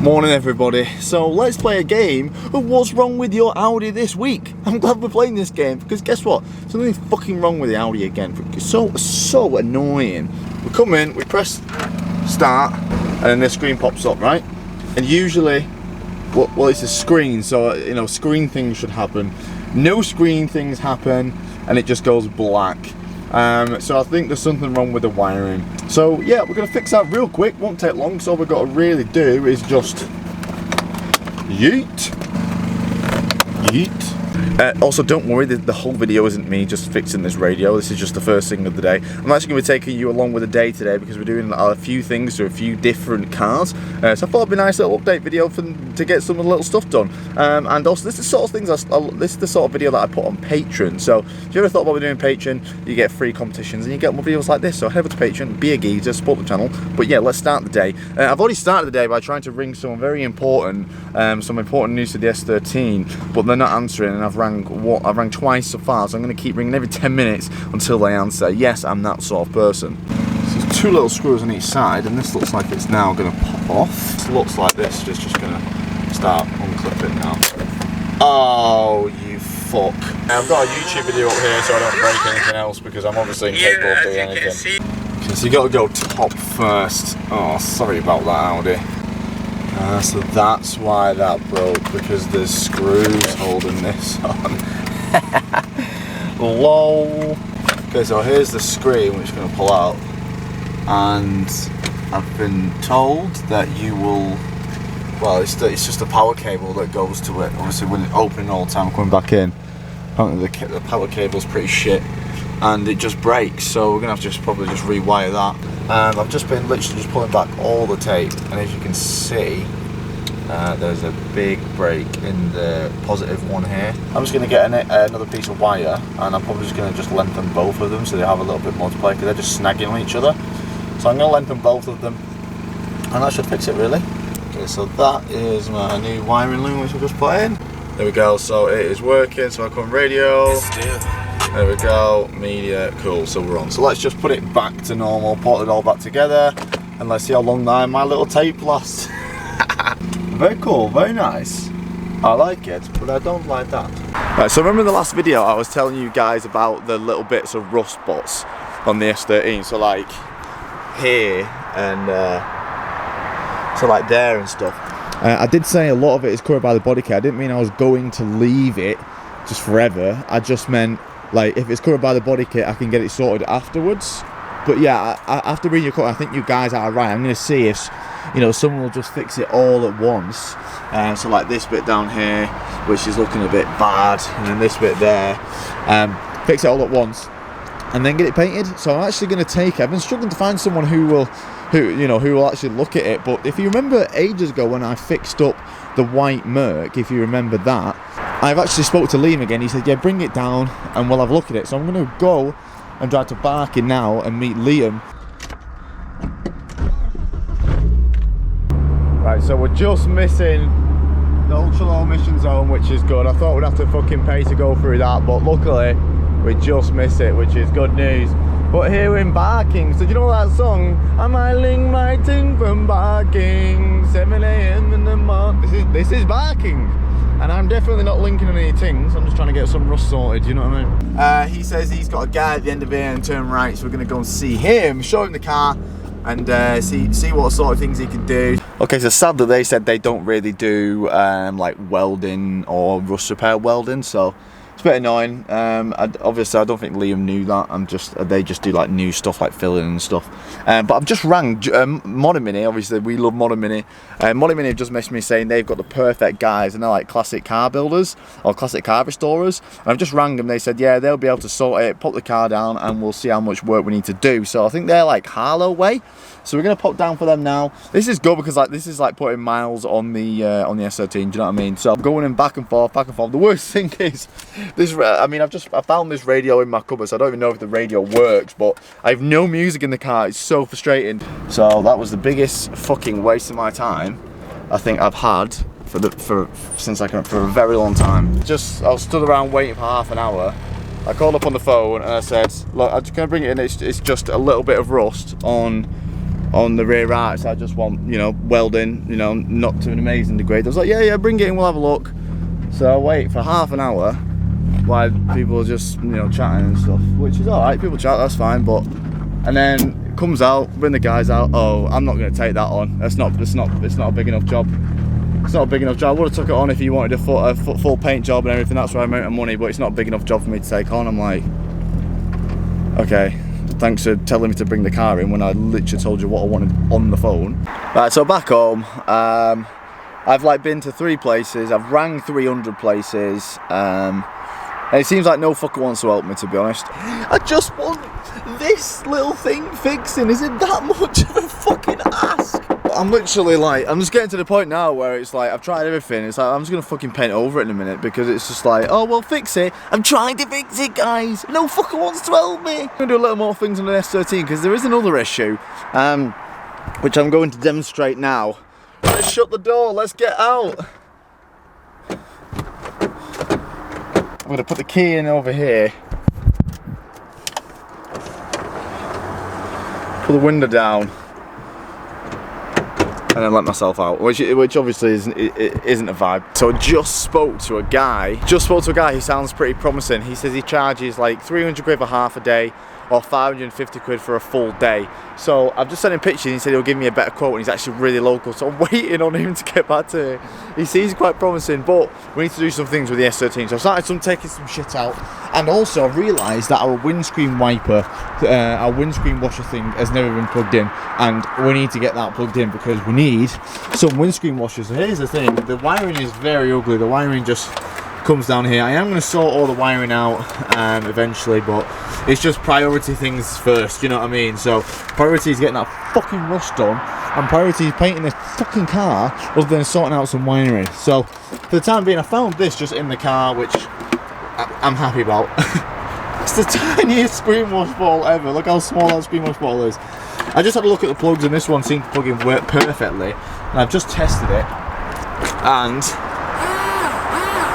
Morning everybody. So let's play a game of what's wrong with your Audi this week. I'm glad we're playing this game because guess what? Something's fucking wrong with the Audi again. It's so annoying. We come in, we press start, and then this screen pops up, right? And usually, well it's a screen, so you know screen things should happen. No screen things happen, and it just goes black. So I think there's something wrong with the wiring. So yeah, we're gonna fix that real quick, won't take long, so all we've got to really do is just yeet. Also don't worry, the whole video isn't me just fixing this radio, this is just the first thing of the day. I'm actually going to be taking you along with the day today because we're doing a few things to a few different cars. So I thought it'd be a nice little update video to get some of the little stuff done. And also this is the sort of things this is the sort of video that I put on Patreon. So if you ever thought about doing Patreon, you get free competitions and you get more videos like this. So head over to Patreon, be a geezer, support the channel. But yeah, let's start the day. I've already started the day by trying to ring someone very important, some important news to the S13, but they're not answering, and I've rang twice so far, so I'm going to keep ringing every 10 minutes until they answer. Yes, I'm that sort of person. So there's two little screws on each side, and this looks like it's now going to pop off. This looks like this is just going to start unclipping now. Oh, you fuck. I've got a YouTube video up here so I don't break anything else because I'm obviously incapable of doing anything. Okay, so you got to go top first. Oh, sorry about that, Audi. So that's why that broke, because there's screws holding this on. Lol. Okay, so here's the screen which is going to pull out, and I've been told that you will, well, it's just a power cable that goes to it. Obviously when it's opening all the time, coming back in, apparently the power cable's pretty shit and it just breaks, so we're going to have to probably just rewire that. And I've just been literally just pulling back all the tape, and as you can see, there's a big break in the positive one here. I'm just going to get another piece of wire, and I'm probably just going to lengthen both of them so they have a little bit more to play, because they're just snagging on each other. So I'm going to lengthen both of them, and that should fix it really. Okay, so that is my new wiring loom which I just put in. There we go, so it is working, so I come radio. There we go, media, cool, so we're on. So let's just put it back to normal, put it all back together, and let's see how long my little tape lasts. Very cool, very nice. I like it, but I don't like that. Right, so remember in the last video I was telling you guys about the little bits of rust spots on the S13, so like here and so like there and stuff. I did say a lot of it is covered by the body kit. I didn't mean I was going to leave it just forever. I just meant, like, if it's covered by the body kit, I can get it sorted afterwards. But yeah, after reading your comment, I think you guys are right. I'm going to see if, you know, someone will just fix it all at once. So like this bit down here, which is looking a bit bad, and then this bit there. Fix it all at once, and then get it painted. So I'm actually going to take it. I've been struggling to find someone who will actually look at it. But if you remember ages ago when I fixed up the white Merc, if you remember that, I've actually spoke to Liam again. He said, yeah, bring it down and we'll have a look at it. So I'm going to go and drive to Barking now and meet Liam. Right, so we're just missing the ultra low emission zone, which is good. I thought we'd have to fucking pay to go through that, but luckily we just miss it, which is good news. But here in Barking, so do you know that song? I'm isling my ting from Barking, 7 AM in the morning. This is Barking. And I'm definitely not linking any things. I'm just trying to get some rust sorted, you know what I mean? He says he's got a guy at the end of here and turn right, so we're going to go and see him, show him the car, and see what sort of things he can do. Okay, so sadly they said they don't really do like welding or rust repair welding, so it's a bit annoying. Obviously I don't think Liam knew that. They just do like new stuff like filling and stuff. But I've just rang Modern Mini. Obviously we love Modern Mini. Modern Mini have just messaged me saying they've got the perfect guys, and they're like classic car builders or classic car restorers. And I've just rang them. They said yeah, they'll be able to sort it, put the car down, and we'll see how much work we need to do. So I think they're like Harlow way. So we're gonna pop down for them now. This is good because like this is like putting miles on the S13. Do you know what I mean? So I'm going in back and forth, back and forth. The worst thing is this. I mean, I found this radio in my cupboard, so I don't even know if the radio works. But I have no music in the car. It's so frustrating. So that was the biggest fucking waste of my time I think I've had for a very long time. I was stood around waiting for half an hour. I called up on the phone and I said, look, I'm just gonna bring it in. It's just a little bit of rust on on the rear arch. I just want, you know, welding, you know, not to an amazing degree. I was like, yeah, bring it in, we'll have a look. So I wait for half an hour while people are just, you know, chatting and stuff, which is alright, people chat, that's fine, but, and then it comes out, bring the guys out, oh, I'm not going to take that on, it's not a big enough job. It's not a big enough job. I would have took it on if you wanted a full paint job and everything, that's where I amount of money, but it's not a big enough job for me to take on. I'm like, okay, thanks for telling me to bring the car in when I literally told you what I wanted on the phone. Right, so back home, I've like been to 3 places, I've rang 300 places, and it seems like no fucker wants to help me, to be honest. I just want this little thing fixing. Is it that much of a fucking ask? I'm literally like, I'm just getting to the point now where it's like, I've tried everything. It's like, I'm just gonna fucking paint over it in a minute, because it's just like, oh, well, fix it. I'm trying to fix it, guys. No fucker wants to help me. I'm gonna do a little more things on the S13, because there is another issue, which I'm going to demonstrate now. Let's shut the door, let's get out. I'm gonna put the key in over here. Pull the window down. And then let myself out, which obviously isn't a vibe. So I just spoke to a guy who sounds pretty promising. He says he charges like 300 quid for half a day or 550 quid for a full day. So I've just sent him pictures and he said he'll give me a better quote, and he's actually really local, so I'm waiting on him to get back to me. He seems quite promising, but we need to do some things with the S13. So I started taking some shit out, and also I realised that our windscreen wiper, our windscreen washer thing has never been plugged in, and we need to get that plugged in because we need some windscreen washers. So here's the thing, the wiring is very ugly. The wiring just comes down here. I am going to sort all the wiring out eventually, but it's just priority things first, you know what I mean? So priority is getting that fucking rust done, and priority is painting this fucking car other than sorting out some wiring. So for the time being, I found this just in the car, which I'm happy about. It's the tiniest screen wash ball ever. Look how small that screen wash ball is. I just had a look at the plugs, and this one seemed to plug in work perfectly, and I've just tested it, and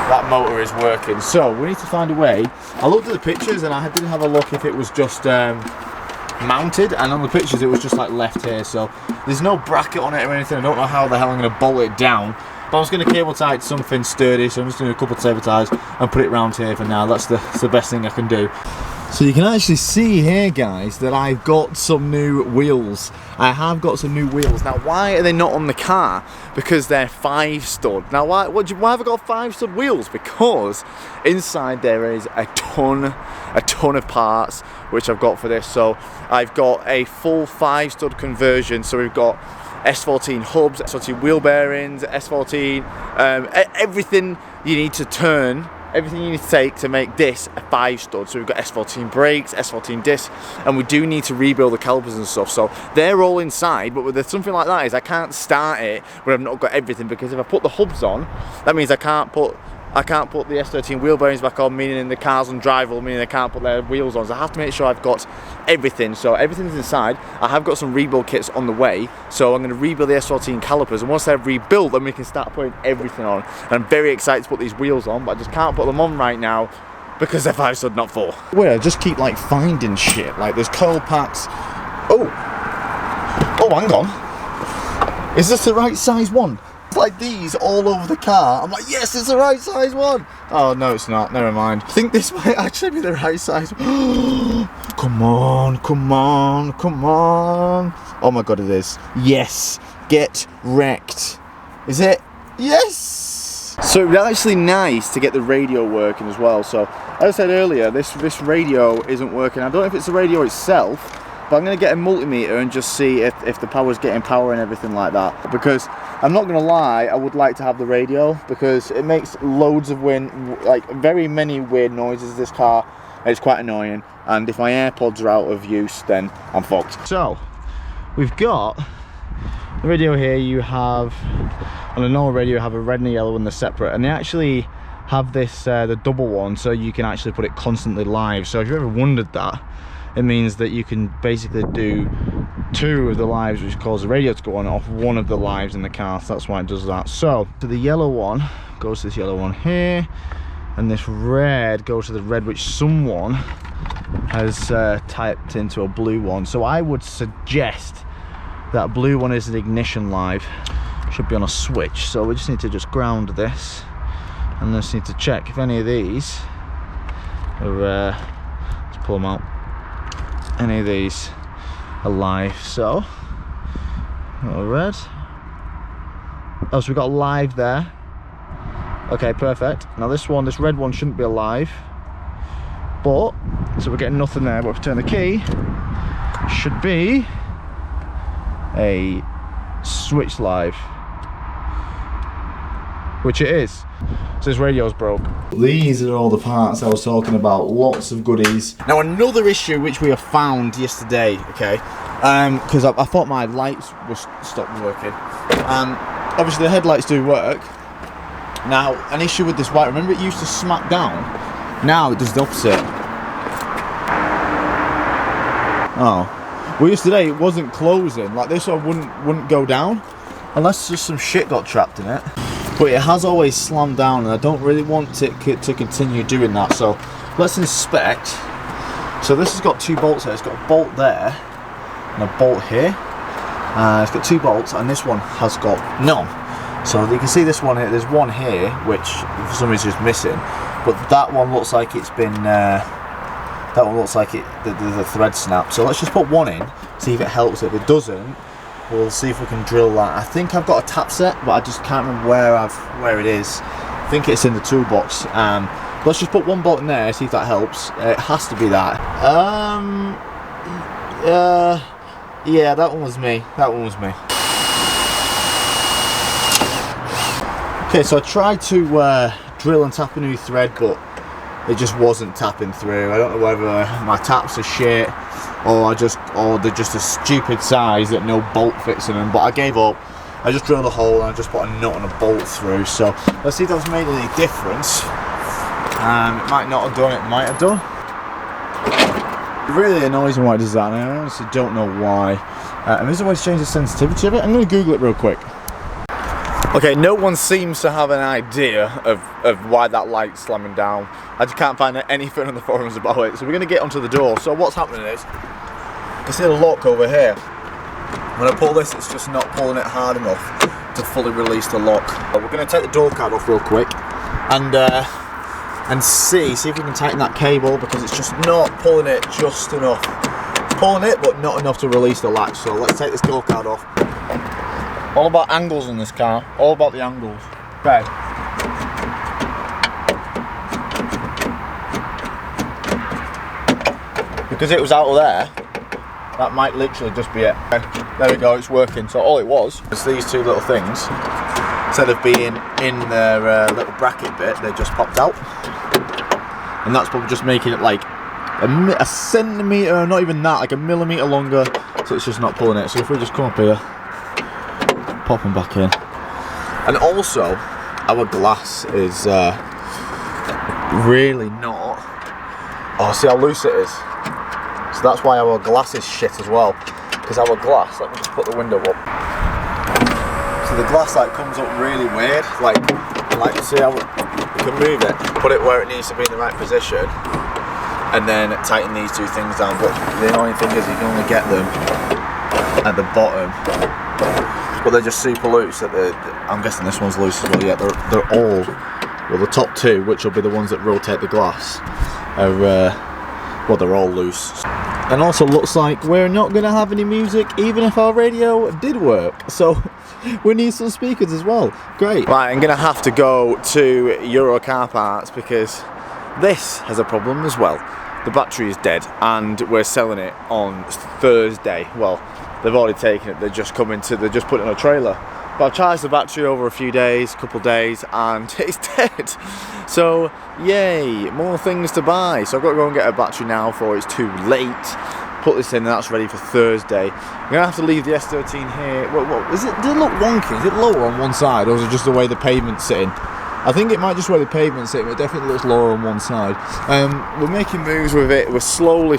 that motor is working. So we need to find a way. I looked at the pictures and I didn't have a look if it was just mounted, and on the pictures it was just like left here, so there's no bracket on it or anything. I don't know how the hell I'm going to bolt it down, but I was going to cable tie it to something sturdy, so I'm just going to do a couple of table ties and put it round here for now. That's the best thing I can do. So you can actually see here, guys, that I've got some new wheels. I have got some new wheels. Now, why are they not on the car? Because they're 5-stud. Now, why have I got 5-stud wheels? Because inside there is a ton of parts which I've got for this. So I've got a full 5-stud conversion. So we've got S14 hubs, S14 wheel bearings, S14, everything you need to turn. Everything you need to take to make this a 5-stud. So we've got S14 brakes, S14 discs, and we do need to rebuild the calipers and stuff. So they're all inside, but with something like that is I can't start it when I've not got everything, because if I put the hubs on, that means I can't put the S13 wheel bearings back on, meaning the car's undrivable, meaning I can't put their wheels on. So I have to make sure I've got everything. So everything's inside. I have got some rebuild kits on the way. So I'm going to rebuild the S14 calipers, and once they're rebuilt, then we can start putting everything on. And I'm very excited to put these wheels on, but I just can't put them on right now because they're 5-stud, not 4. Wait, I just keep like finding shit. Like there's coil packs. Oh, hang on. Is this the right size one? Like these all over the car. I'm like, yes, it's the right size one. Oh no, it's not. Never mind. I think this might actually be the right size. Come on, come on, come on. Oh my god, it is. Yes, get wrecked. Is it? Yes. So it was actually nice to get the radio working as well. So as I said earlier, this radio isn't working. I don't know if it's the radio itself, but I'm going to get a multimeter and just see if the power's getting power and everything like that. Because I'm not going to lie, I would like to have the radio, because it makes loads of very many weird noises, this car. It's quite annoying, and if my AirPods are out of use, then I'm fucked. So we've got the radio here. You have, on a normal radio, you have a red and a yellow, and they're separate, and they actually have this the double one, so you can actually put it constantly live. So if you ever wondered that, it means that you can basically do 2 of the lives, which cause the radio to go on, off 1 of the lives in the car. So that's why it does that. So the yellow one goes to this yellow one here, and this red goes to the red, which someone has typed into a blue one. So I would suggest That blue one is an ignition live. Should be on a switch, so we just need to just ground this, and just need to check if any of these are, let's pull them out, any of these are live. So, all red. Oh, so we got live there. Okay, perfect. Now this red one shouldn't be alive, but, so we're getting nothing there, but if we turn the key, should be a switch live, which it is. So this radio's broke. These are all the parts I was talking about, lots of goodies. Now another issue which we have found yesterday, okay, because I thought my lights were stopped working. Obviously the headlights do work. Now, an issue with this white, remember it used to smack down? Now it does the opposite. Oh. Well, yesterday it wasn't closing, like this one wouldn't go down, unless just some shit got trapped in it. But it has always slammed down, and I don't really want it to continue doing that, so let's inspect. So this has got 2 bolts here, it's got a bolt there, and a bolt here. It's got 2 bolts, and this one has got none. So you can see this one here, there's one here, which for some reason is missing, but that one looks like it's been, that one looks like the thread snap. So let's just put one in, see if it helps. If it doesn't, we'll see if we can drill that. I think I've got a tap set, but I just can't remember where it is. I think it's in the toolbox. Let's just put one bolt in there, see if that helps. It has to be that. Yeah, that one was me. That one was me. Okay, so I tried to drill and tap a new thread, but it just wasn't tapping through. I don't know whether my taps are shit or they're just a stupid size that no bolt fits in them, but I gave up. I just drilled a hole and I just put a nut and a bolt through. So let's see if that's made any difference. It might not have done, it might have done. It really annoys me why it does that, and I honestly don't know why. And there's a way to change the sensitivity of it. I'm going to Google it real quick. Okay, no one seems to have an idea of why that light's slamming down. I just can't find anything on the forums about it. So we're going to get onto the door. So what's happening is, you see the lock over here. When I pull this, it's just not pulling it hard enough to fully release the lock. But we're going to take the door card off real quick and see if we can tighten that cable, because it's just not pulling it just enough. It's pulling it, but not enough to release the latch. So let's take this door card off. All about angles in this car, all about the angles. Okay. Because it was out of there, that might literally just be it. Okay. There we go, it's working. So all it was these 2 little things. Instead of being in their little bracket bit, they just popped out. And that's probably just making it like a centimetre, not even that, like a millimetre longer. So it's just not pulling it. So if we just come up here, pop them back in. And also, our glass is really not. Oh, see how loose it is? So that's why our glass is shit as well. Because our glass, let me just put the window up. So the glass like comes up really weird. Like see how we can move it, put it where it needs to be in the right position, and then tighten these 2 things down. But the annoying thing is you can only get them at the bottom. But they're just super loose. I'm guessing this one's loose as well. Yeah, they're all, well, the top 2, which will be the ones that rotate the glass, are well, they're all loose. And also looks like we're not going to have any music, even if our radio did work. So we need some speakers as well. Great. Right, I'm going to have to go to Euro Car Parts because this has a problem as well. The battery is dead, and we're selling it on Thursday. Well, they've already taken it, they're just putting it on a trailer. But I've charged the battery over a couple days, and it's dead. So, yay, more things to buy. So I've got to go and get a battery now before it's too late. Put this in, and that's ready for Thursday. I'm going to have to leave the S13 here. What is it? Does it look wonky? Is it lower on one side, or is it just the way the pavement's sitting? I think it might just where the pavement's sitting, but it definitely looks lower on one side. We're making moves with it. We're slowly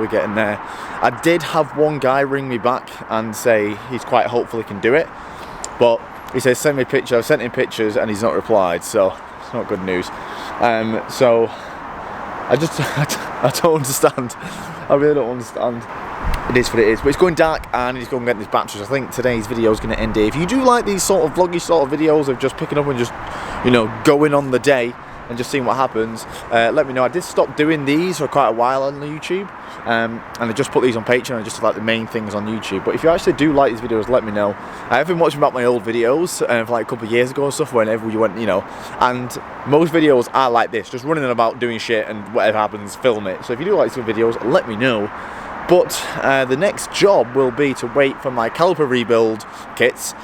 getting there. I did have one guy ring me back and say he's quite hopeful he can do it. But he says, send me a picture. I've sent him pictures and he's not replied, so it's not good news. So I don't understand. I really don't understand. it is what it is. But it's going dark and I need to go and get these batteries. I think today's video is going to end here. If you do like these sort of vloggy sort of videos of just picking up and just, you know, going on the day and just seeing what happens, let me know. I did stop doing these for quite a while on YouTube, and I just put these on Patreon and just like the main things on YouTube. But if you actually do like these videos, let me know. I have been watching about my old videos for like a couple of years ago and stuff, whenever you went, you know, and most videos are like this, just running about doing shit, and whatever happens, film it. So if you do like some videos, let me know. But the next job will be to wait for my caliper rebuild kits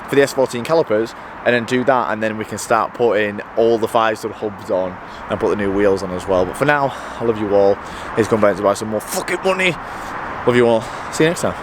for the S14 calipers, and then do that, and then we can start putting all the 5-stud hubs on and put the new wheels on as well. But for now, I love you all. He's going back to buy some more fucking money. Love you all. See you next time.